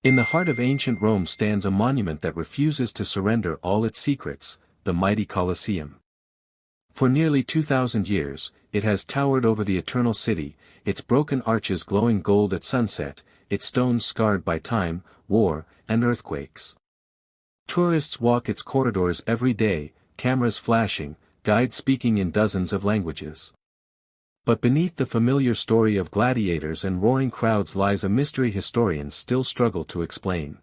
In the heart of ancient Rome stands a monument that refuses to surrender all its secrets, the mighty Colosseum. For nearly 2,000 years, it has towered over the eternal city, its broken arches glowing gold at sunset, its stones scarred by time, war, and earthquakes. Tourists walk its corridors every day, cameras flashing, guides speaking in dozens of languages. But beneath the familiar story of gladiators and roaring crowds lies a mystery historians still struggle to explain.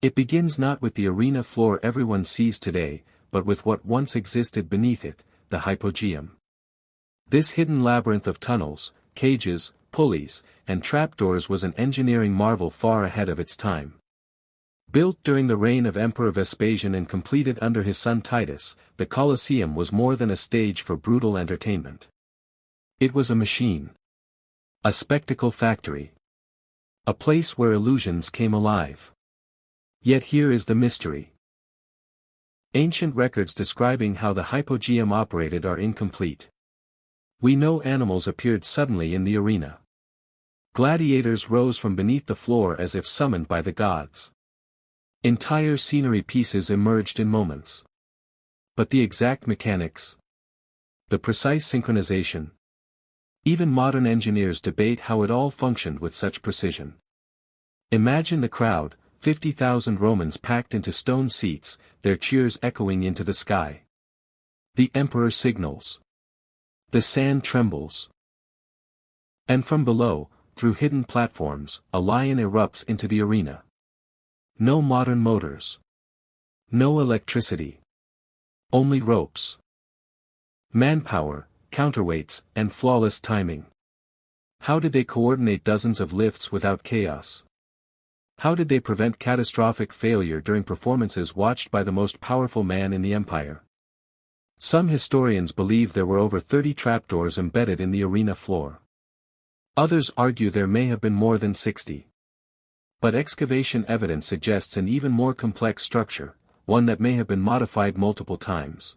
It begins not with the arena floor everyone sees today, but with what once existed beneath it, the hypogeum. This hidden labyrinth of tunnels, cages, pulleys, and trapdoors was an engineering marvel far ahead of its time. Built during the reign of Emperor Vespasian and completed under his son Titus, the Colosseum was more than a stage for brutal entertainment. It was a machine. A spectacle factory. A place where illusions came alive. Yet here is the mystery. Ancient records describing how the hypogeum operated are incomplete. We know animals appeared suddenly in the arena. Gladiators rose from beneath the floor as if summoned by the gods. Entire scenery pieces emerged in moments. But the exact mechanics, the precise synchronization. Even modern engineers debate how it all functioned with such precision. Imagine the crowd, 50,000 Romans packed into stone seats, their cheers echoing into the sky. The emperor signals. The sand trembles. And from below, through hidden platforms, a lion erupts into the arena. No modern motors. No electricity. Only ropes. Manpower, counterweights, and flawless timing. How did they coordinate dozens of lifts without chaos? How did they prevent catastrophic failure during performances watched by the most powerful man in the empire? Some historians believe there were over 30 trapdoors embedded in the arena floor. Others argue there may have been more than 60. But excavation evidence suggests an even more complex structure, one that may have been modified multiple times.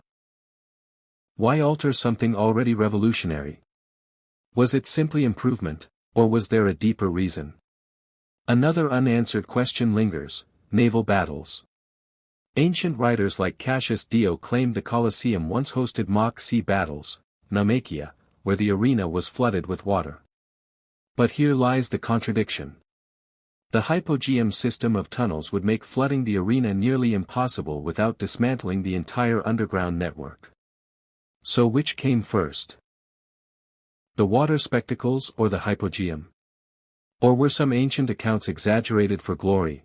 Why alter something already revolutionary? Was it simply improvement, or was there a deeper reason? Another unanswered question lingers: naval battles. Ancient writers like Cassius Dio claimed the Colosseum once hosted mock sea battles, naumachia, where the arena was flooded with water. But here lies the contradiction. The hypogeum system of tunnels would make flooding the arena nearly impossible without dismantling the entire underground network. So which came first? The water spectacles or the hypogeum? Or were some ancient accounts exaggerated for glory?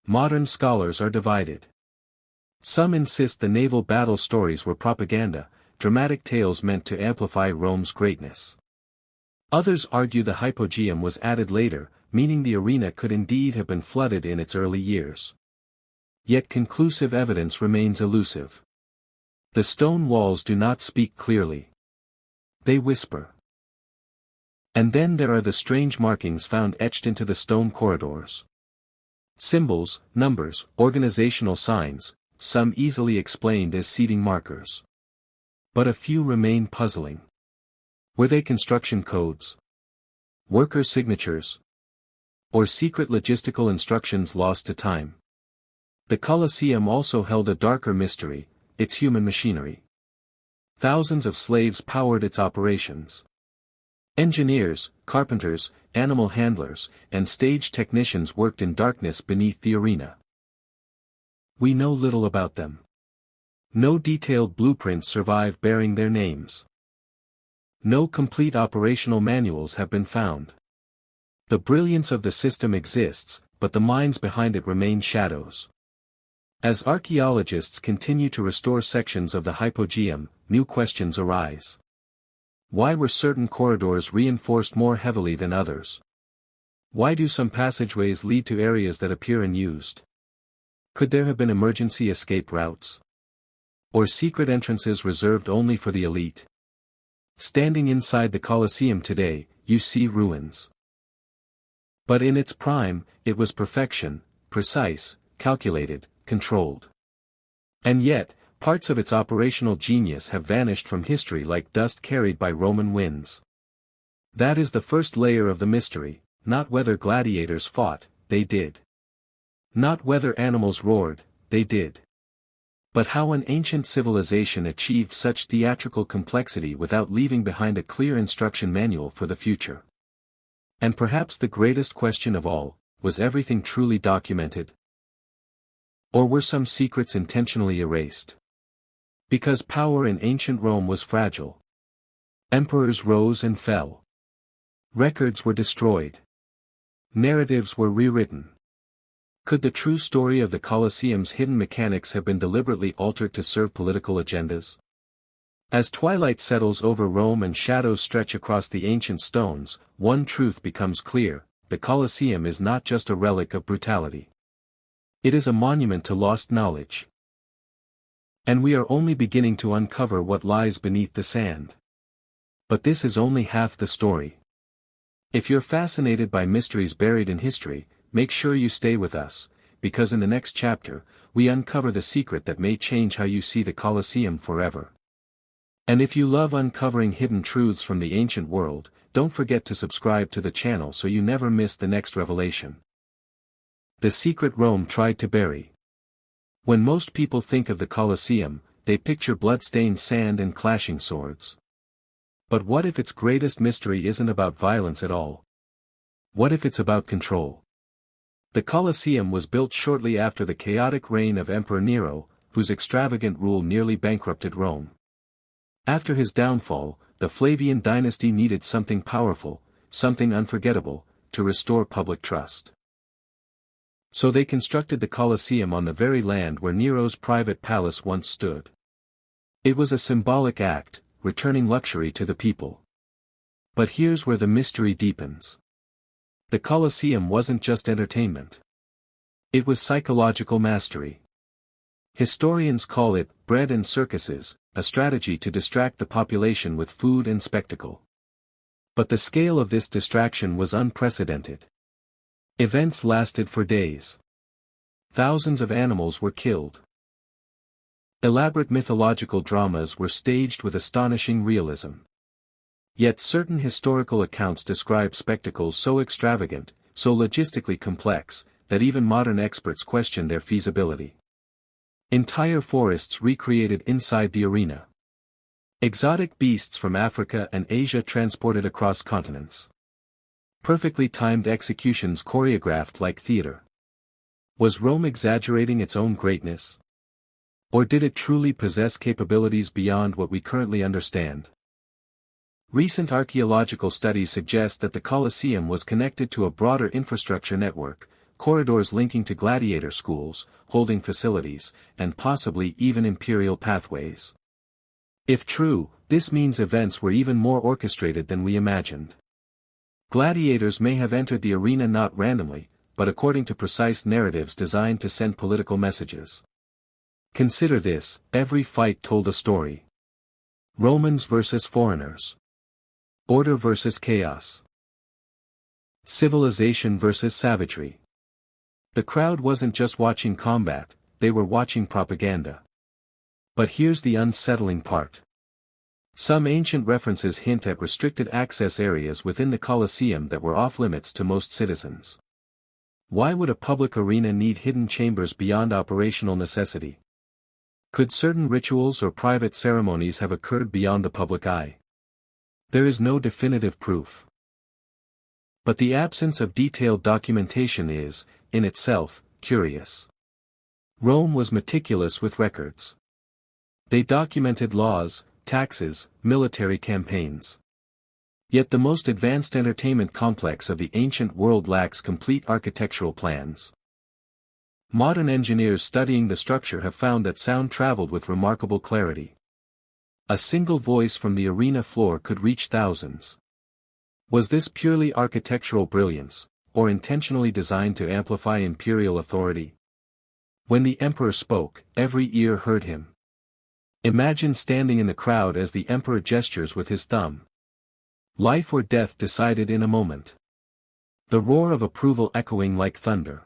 Modern scholars are divided. Some insist the naval battle stories were propaganda, dramatic tales meant to amplify Rome's greatness. Others argue the hypogeum was added later, meaning the arena could indeed have been flooded in its early years. Yet conclusive evidence remains elusive. The stone walls do not speak clearly. They whisper. And then there are the strange markings found etched into the stone corridors. Symbols, numbers, organizational signs, some easily explained as seating markers. But a few remain puzzling. Were they construction codes? Worker signatures? Or secret logistical instructions lost to time? The Colosseum also held a darker mystery: its human machinery. Thousands of slaves powered its operations. Engineers, carpenters, animal handlers, and stage technicians worked in darkness beneath the arena. We know little about them. No detailed blueprints survive bearing their names. No complete operational manuals have been found. The brilliance of the system exists, but the minds behind it remain shadows. As archaeologists continue to restore sections of the hypogeum, new questions arise. Why were certain corridors reinforced more heavily than others? Why do some passageways lead to areas that appear unused? Could there have been emergency escape routes? Or secret entrances reserved only for the elite? Standing inside the Colosseum today, you see ruins. But in its prime, it was perfection, precise, calculated, controlled. And yet, parts of its operational genius have vanished from history like dust carried by Roman winds. That is the first layer of the mystery, not whether gladiators fought, they did. Not whether animals roared, they did. But how an ancient civilization achieved such theatrical complexity without leaving behind a clear instruction manual for the future. And perhaps the greatest question of all, was everything truly documented? Or were some secrets intentionally erased? Because power in ancient Rome was fragile. Emperors rose and fell. Records were destroyed. Narratives were rewritten. Could the true story of the Colosseum's hidden mechanics have been deliberately altered to serve political agendas? As twilight settles over Rome and shadows stretch across the ancient stones, one truth becomes clear: the Colosseum is not just a relic of brutality. It is a monument to lost knowledge. And we are only beginning to uncover what lies beneath the sand. But this is only half the story. If you're fascinated by mysteries buried in history, make sure you stay with us, because in the next chapter, we uncover the secret that may change how you see the Colosseum forever. And if you love uncovering hidden truths from the ancient world, don't forget to subscribe to the channel so you never miss the next revelation. The secret Rome tried to bury. When most people think of the Colosseum, they picture blood-stained sand and clashing swords. But what if its greatest mystery isn't about violence at all? What if it's about control? The Colosseum was built shortly after the chaotic reign of Emperor Nero, whose extravagant rule nearly bankrupted Rome. After his downfall, the Flavian dynasty needed something powerful, something unforgettable, to restore public trust. So they constructed the Colosseum on the very land where Nero's private palace once stood. It was a symbolic act, returning luxury to the people. But here's where the mystery deepens. The Colosseum wasn't just entertainment. It was psychological mastery. Historians call it bread and circuses, a strategy to distract the population with food and spectacle. But the scale of this distraction was unprecedented. Events lasted for days. Thousands of animals were killed. Elaborate mythological dramas were staged with astonishing realism. Yet certain historical accounts describe spectacles so extravagant, so logistically complex, that even modern experts question their feasibility. Entire forests recreated inside the arena. Exotic beasts from Africa and Asia transported across continents. Perfectly timed executions choreographed like theater. Was Rome exaggerating its own greatness? Or did it truly possess capabilities beyond what we currently understand? Recent archaeological studies suggest that the Colosseum was connected to a broader infrastructure network, corridors linking to gladiator schools, holding facilities, and possibly even imperial pathways. If true, this means events were even more orchestrated than we imagined. Gladiators may have entered the arena not randomly, but according to precise narratives designed to send political messages. Consider this: every fight told a story. Romans versus foreigners. Order versus chaos. Civilization versus savagery. The crowd wasn't just watching combat, they were watching propaganda. But here's the unsettling part. Some ancient references hint at restricted access areas within the Colosseum that were off-limits to most citizens. Why would a public arena need hidden chambers beyond operational necessity? Could certain rituals or private ceremonies have occurred beyond the public eye? There is no definitive proof. But the absence of detailed documentation is, in itself, curious. Rome was meticulous with records. They documented laws, taxes, military campaigns. Yet the most advanced entertainment complex of the ancient world lacks complete architectural plans. Modern engineers studying the structure have found that sound traveled with remarkable clarity. A single voice from the arena floor could reach thousands. Was this purely architectural brilliance, or intentionally designed to amplify imperial authority? When the emperor spoke, every ear heard him. Imagine standing in the crowd as the emperor gestures with his thumb. Life or death decided in a moment. The roar of approval echoing like thunder.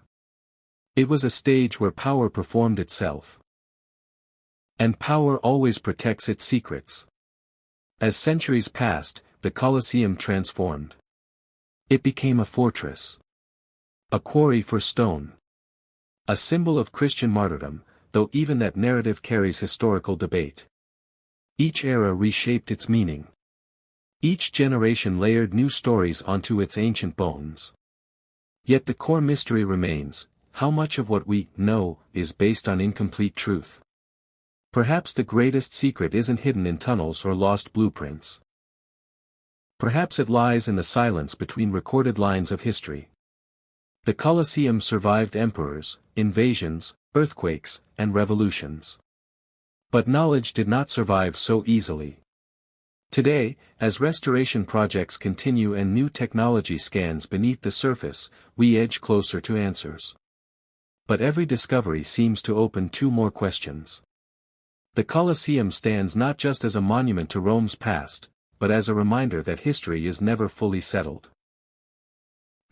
It was a stage where power performed itself. And power always protects its secrets. As centuries passed, the Colosseum transformed. It became a fortress. A quarry for stone. A symbol of Christian martyrdom, though even that narrative carries historical debate. Each era reshaped its meaning. Each generation layered new stories onto its ancient bones. Yet the core mystery remains: how much of what we know is based on incomplete truth? Perhaps the greatest secret isn't hidden in tunnels or lost blueprints. Perhaps it lies in the silence between recorded lines of history. The Colosseum survived emperors, invasions, earthquakes, and revolutions. But knowledge did not survive so easily. Today, as restoration projects continue and new technology scans beneath the surface, we edge closer to answers. But every discovery seems to open two more questions. The Colosseum stands not just as a monument to Rome's past, but as a reminder that history is never fully settled.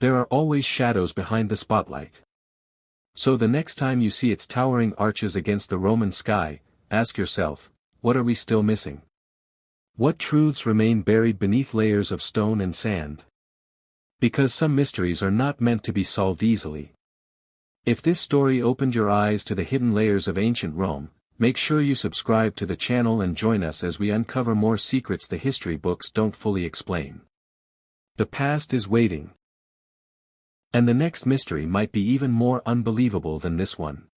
There are always shadows behind the spotlight. So the next time you see its towering arches against the Roman sky, ask yourself, what are we still missing? What truths remain buried beneath layers of stone and sand? Because some mysteries are not meant to be solved easily. If this story opened your eyes to the hidden layers of ancient Rome, make sure you subscribe to the channel and join us as we uncover more secrets the history books don't fully explain. The past is waiting. And the next mystery might be even more unbelievable than this one.